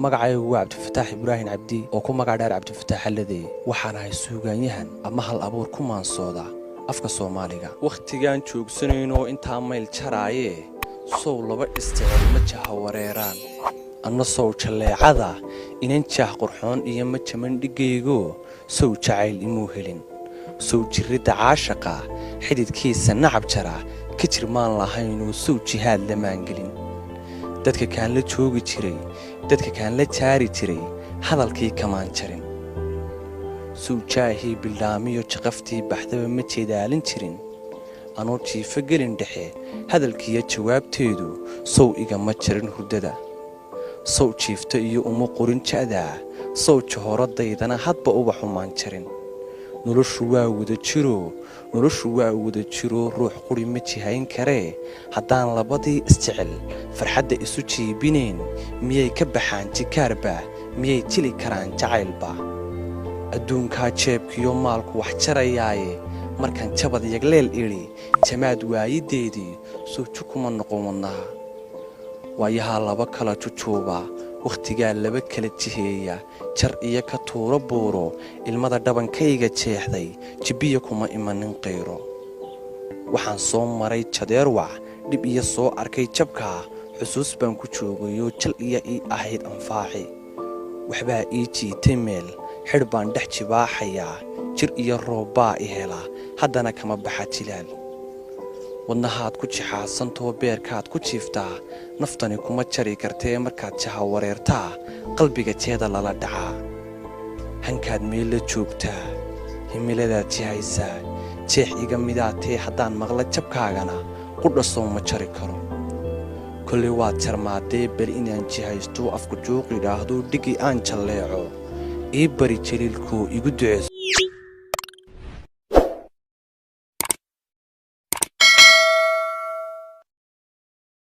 magacaygu waa Cabdifataax Ibraahin Cabdi oo ku magac dheer Cabdifataax Xalladey waxaan ahay suugaanyahan ama hal abuur ku maansooda afka Soomaaliga waqtigan joogsanayno inta mayl jaraaye soo laba isticmaal ma jaha wareeraan anna soo jaleecada inaan jaah qurxoon iyo ma jaman dhigaygo soo jacayl imuu helin soo jirida caashaqa xididkiisa nacab jara ka jirmaan lahayn oo soo jihaad lamaan gelin dadka kaan la joogi jiray dadka kaan la jaari jiray hadalkii kamaan jarin soo jaahii bilaamiyo jaqaftii baxdaba ma jeedaalin jirin anoo jiifa gelin dhexe hadalkiiyo jawaabteedu sow igama jirin hurdada sow jiifta iyo uma qorin ja'daa sow jahooradaydana hadba uba xumaan jarin noloshu waa wada jiro ruux quri ma jihayn karee haddaan labadii isjecel farxadda isu jiibinayn miyay ka baxaan jikaarba miyay jili karaan jacaylba adduunkaa jeebkiyo maalku wax jarayaaye markaan jabad yagleel idhi jamaad waayideedii soo jukuma noqon wadnaha waayahaa laba kala jujuuba wakhtigaa laba kala jiheeya jar iyo ka tuuro buuro ilmada dhabankayga jeexday jibbiya kuma imanin qayro waxaan soo maray jadeerwac dhib iyo soo arkay jabkaa xusuus baan ku joogayoo jal iyo ii ahayd anfaaci waxbaa ii jiitay meel xidh baan dhex jibaaxayaa jir iyo roobbaa i hela haddana kama baxa jilaal wadnahaad ku jixaasantoo beerkaad ku jiiftaa naftani kuma jari kartee markaad jaha wareertaa qalbiga jeeda lala dhacaa hankaad meel la joogtaa himiladaad jihaysaa jeex iga midaatee haddaan maqla jabkaagana qudhasoo ma jari karo kolley waad jarmaadee bel inaan jihaysto afku juuq idhaahduu dhigi aan jalleeco ii bari jaliilkoo igu duceeso